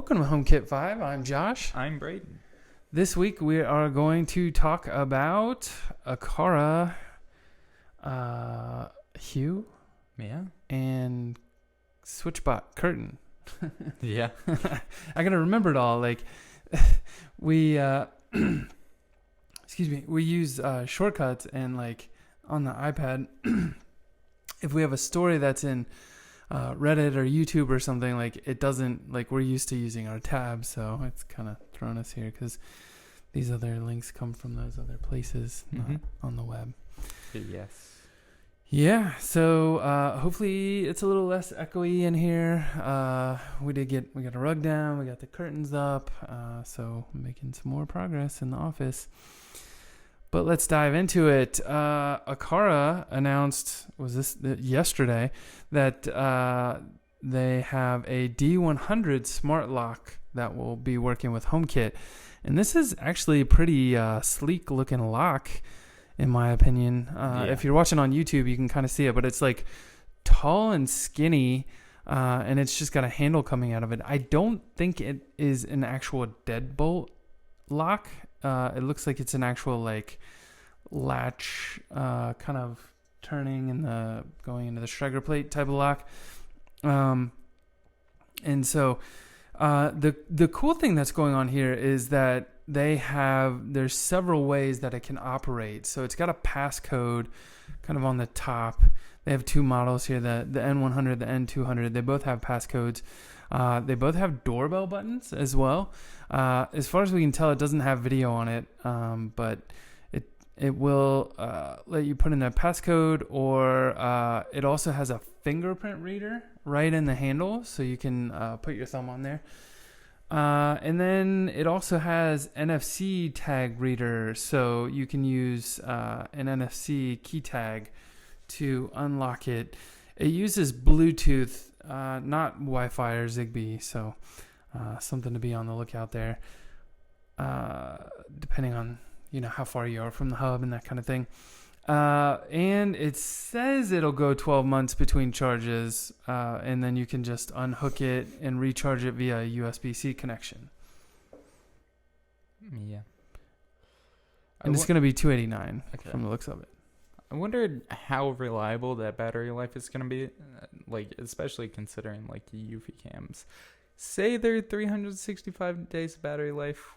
Welcome to HomeKit 5. I'm Josh. I'm Brayden. This week we are going to talk about Aqara, Hue, and SwitchBot Curtain. Yeah. I gotta remember it all. Like, we, excuse me, we use shortcuts, and like on the iPad, if we have a story that's in Reddit or YouTube or something, like it doesn't, like we're used to using our tabs, so it's kind of thrown us here because these other links come from those other places, not on the web. Yes. Yeah, so hopefully it's a little less echoey in here. We got a rug down, we got the curtains up, so making some more progress in the office. But let's dive into it. Aqara announced, yesterday, that they have a D100 smart lock that will be working with HomeKit. And this is actually a pretty sleek looking lock, in my opinion. If you're watching on YouTube, you can kind of see it, but it's like tall and skinny, and it's just got a handle coming out of it. I don't think it is an actual deadbolt lock. It looks like it's an actual like latch, kind of turning and going into the striker plate type of lock. And so the cool thing that's going on here is that there's several ways that it can operate. So it's got a passcode kind of on the top. They have two models here, the N100, the N200. They both have passcodes. They both have doorbell buttons as well. As far as we can tell, it doesn't have video on it, but it will let you put in a passcode, or it also has a fingerprint reader right in the handle, so you can put your thumb on there. And then it also has NFC tag reader, so you can use an NFC key tag to unlock it. It uses Bluetooth, not Wi-Fi or Zigbee, so something to be on the lookout there, depending on how far you are from the hub and that kind of thing. And it says it'll go 12 months between charges, and then you can just unhook it and recharge it via a USB-C connection. Yeah. And it's going to be $289 from the looks of it. I wondered how reliable that battery life is going to be, like especially considering like the UV cams. Say they're 365 days of battery life.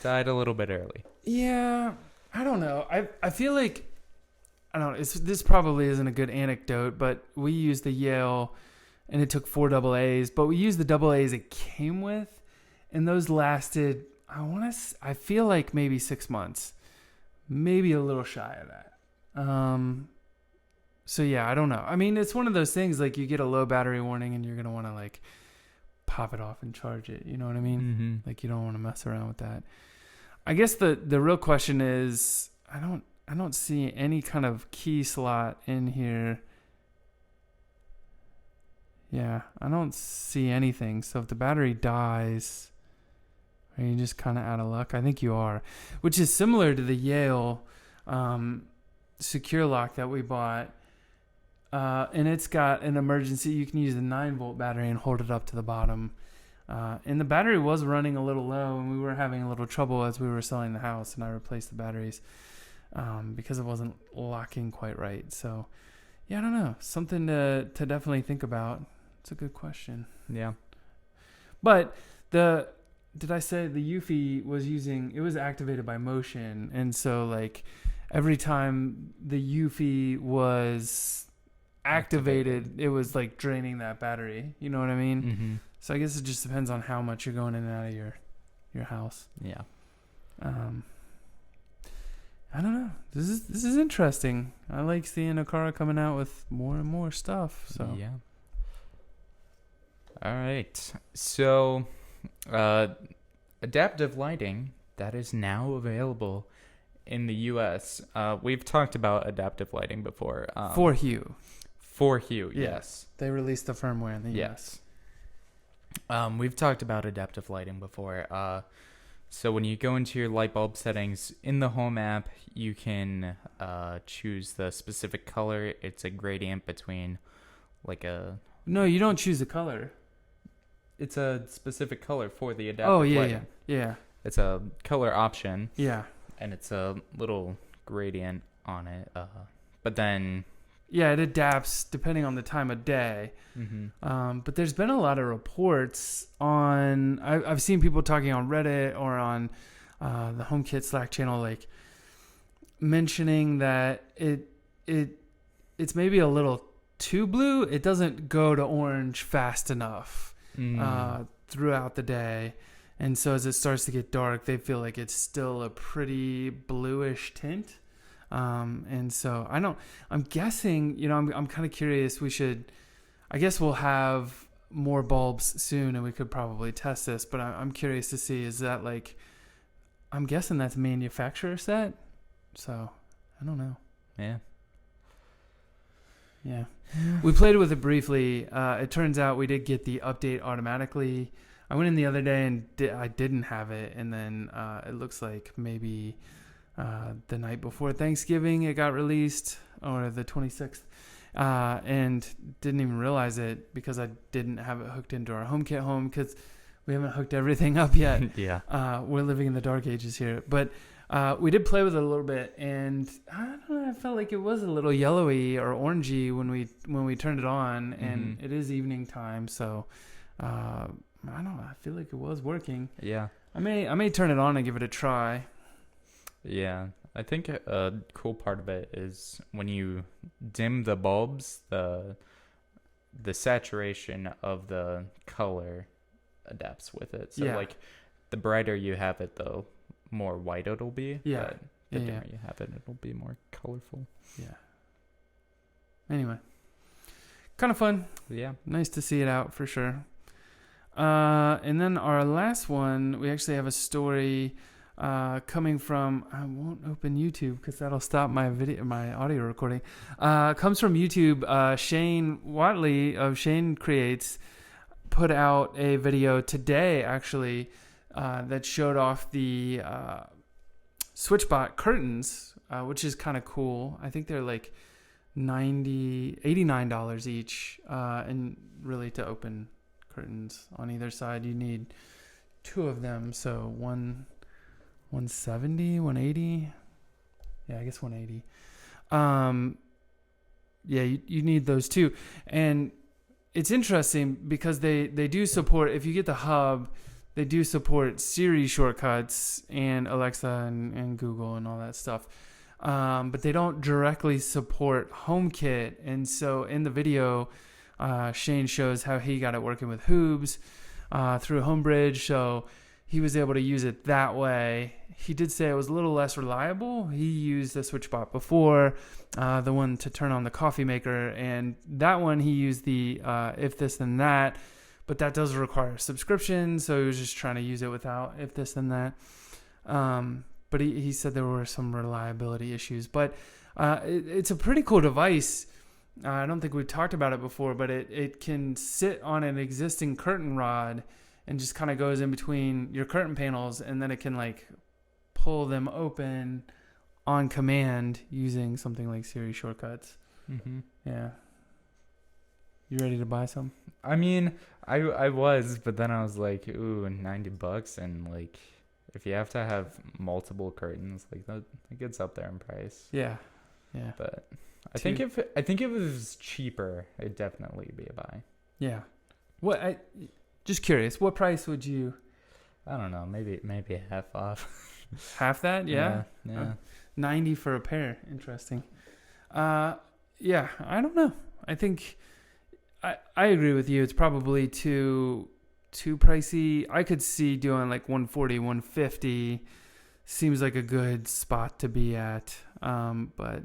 Died a little bit early. Yeah, I don't know. I feel like, I don't know, this probably isn't a good anecdote, but we used the Yale, and it took 4 AAs, but we used the AAs it came with, and those lasted, I feel like maybe 6 months, maybe a little shy of that. So yeah, I don't know. I mean, it's one of those things, like you get a low battery warning and you're going to want to like pop it off and charge it. You know what I mean? Mm-hmm. Like you don't want to mess around with that. I guess the real question is, I don't see any kind of key slot in here. Yeah, I don't see anything. So if the battery dies, are you just kind of out of luck? I think you are, which is similar to the Yale secure lock that we bought. And it's got an emergency. You can use a 9-volt battery and hold it up to the bottom. And the battery was running a little low, and we were having a little trouble as we were selling the house, and I replaced the batteries because it wasn't locking quite right. So, yeah, I don't know. Something to definitely think about. It's a good question. Yeah. But did I say the Eufy it was activated by motion, and so like every time the Eufy was activated, it was like draining that battery. You know what I mean? Mm-hmm. So I guess it just depends on how much you're going in and out of your house. Yeah. I don't know. This is interesting. I like seeing Aqara coming out with more and more stuff. So yeah. All right. So, adaptive lighting that is now available in the U.S. We've talked about adaptive lighting before. For Hue. For Hue, yes. They released the firmware in the US. We've talked about adaptive lighting before. So when you go into your light bulb settings in the Home app, you can choose the specific color. It's a gradient between like a... No, you don't choose the color. it's a specific color for the adaptive Oh yeah, lighting. yeah. It's a color option. Yeah. And it's a little gradient on it. But then... Yeah, it adapts depending on the time of day. But there's been a lot of reports on... I've seen people talking on Reddit or on the HomeKit Slack channel, like, mentioning that it's maybe a little too blue. It doesn't go to orange fast enough throughout the day. And so as it starts to get dark, they feel like it's still a pretty bluish tint. And so I'm guessing, I'm kind of curious. I guess we'll have more bulbs soon and we could probably test this, but I'm curious to see, is that like, I'm guessing that's manufacturer set. So I don't know. Yeah. We played with it briefly. It turns out we did get the update automatically. I went in the other day and I didn't have it. And then it looks like maybe the night before Thanksgiving it got released, or the 26th. And didn't even realize it because I didn't have it hooked into our HomeKit home because we haven't hooked everything up yet. Yeah. We're living in the dark ages here. But we did play with it a little bit, and I don't know, I felt like it was a little yellowy or orangey when we turned it on, and it is evening time, so I don't know, I feel like it was working. Yeah. I may turn it on and give it a try. Yeah. I think a cool part of it is when you dim the bulbs, the saturation of the color adapts with it. So like the brighter you have it, the more white it'll be. Yeah. But the dimmer you have it, it'll be more colorful. Yeah. Anyway. Kind of fun. Yeah. Nice to see it out for sure. And then our last one, we actually have a story coming from, I won't open YouTube because that'll stop my audio recording. Comes from YouTube. Shane Watley of Shane Creates put out a video today, actually, that showed off the SwitchBot curtains, which is kind of cool. I think they're like $89 each, and really to open curtains on either side you need two of them, so 170, 180. Yeah, I guess 180. Yeah, you need those two. And it's interesting because they do support, if you get the hub, they do support Siri shortcuts and Alexa and Google and all that stuff. But they don't directly support HomeKit. And so in the video, Shane shows how he got it working with Hoobs through Homebridge. So he was able to use it that way. He did say it was a little less reliable. He used the SwitchBot before, the one to turn on the coffee maker. And that one he used the if this then that. But that does require a subscription. So he was just trying to use it without if this then that. But he said there were some reliability issues. But it's a pretty cool device. I don't think we've talked about it before, but it can sit on an existing curtain rod and just kind of goes in between your curtain panels, and then it can like pull them open on command using something like Siri shortcuts. Mm-hmm. Yeah. You ready to buy some? I mean, I was, but then I was like, ooh, $90, and like, if you have to have multiple curtains, like that, it gets up there in price. Yeah, yeah. But I think if it was cheaper, it'd definitely be a buy. Yeah. Just curious, what price would you? I don't know, maybe half off. Half that? Yeah. Yeah. 90 for a pair. Interesting. Yeah, I don't know. I think I agree with you. It's probably too pricey. I could see doing like 140, 150. Seems like a good spot to be at. But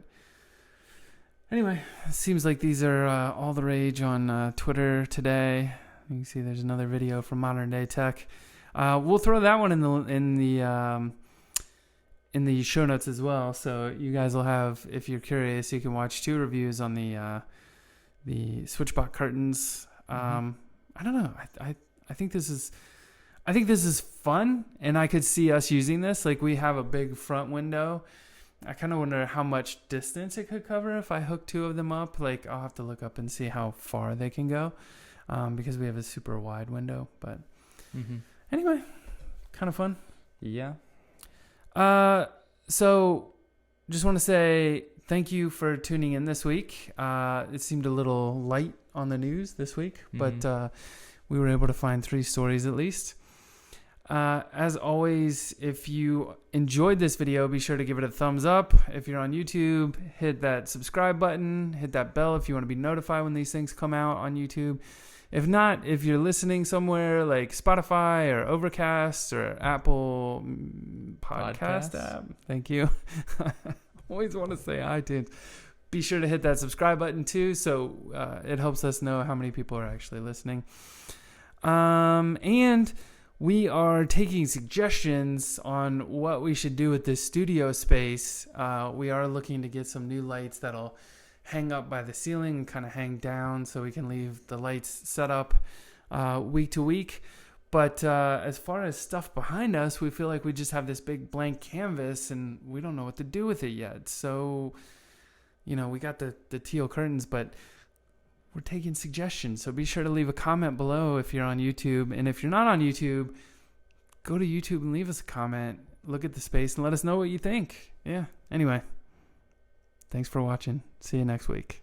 anyway, it seems like these are all the rage on Twitter today. You can see there's another video from Modern Day Tech. We'll throw that one in the show notes as well. So you guys will have, if you're curious, you can watch 2 reviews on the SwitchBot curtains. I don't know. I think this is fun, and I could see us using this. Like, we have a big front window. I kind of wonder how much distance it could cover if I hook 2 of them up. Like, I'll have to look up and see how far they can go. because we have a super wide window. But Mm-hmm. anyway, kind of fun. Yeah. So just want to say thank you for tuning in this week. It seemed a little light on the news this week, but we were able to find 3 stories at least. As always, if you enjoyed this video, be sure to give it a thumbs up. If you're on YouTube, hit that subscribe button, hit that bell if you want to be notified when these things come out on YouTube. If not, if you're listening somewhere like Spotify or Overcast or Apple Podcast app, thank you. Always want to say iTunes. Be sure to hit that subscribe button too, so it helps us know how many people are actually listening. And we are taking suggestions on what we should do with this studio space. We are looking to get some new lights that'll hang up by the ceiling and kind of hang down so we can leave the lights set up week to week. But as far as stuff behind us, we feel like we just have this big blank canvas and we don't know what to do with it yet. So, we got the teal curtains, but we're taking suggestions. So be sure to leave a comment below if you're on YouTube. And if you're not on YouTube, go to YouTube and leave us a comment. Look at the space and let us know what you think. Yeah. Anyway, thanks for watching. See you next week.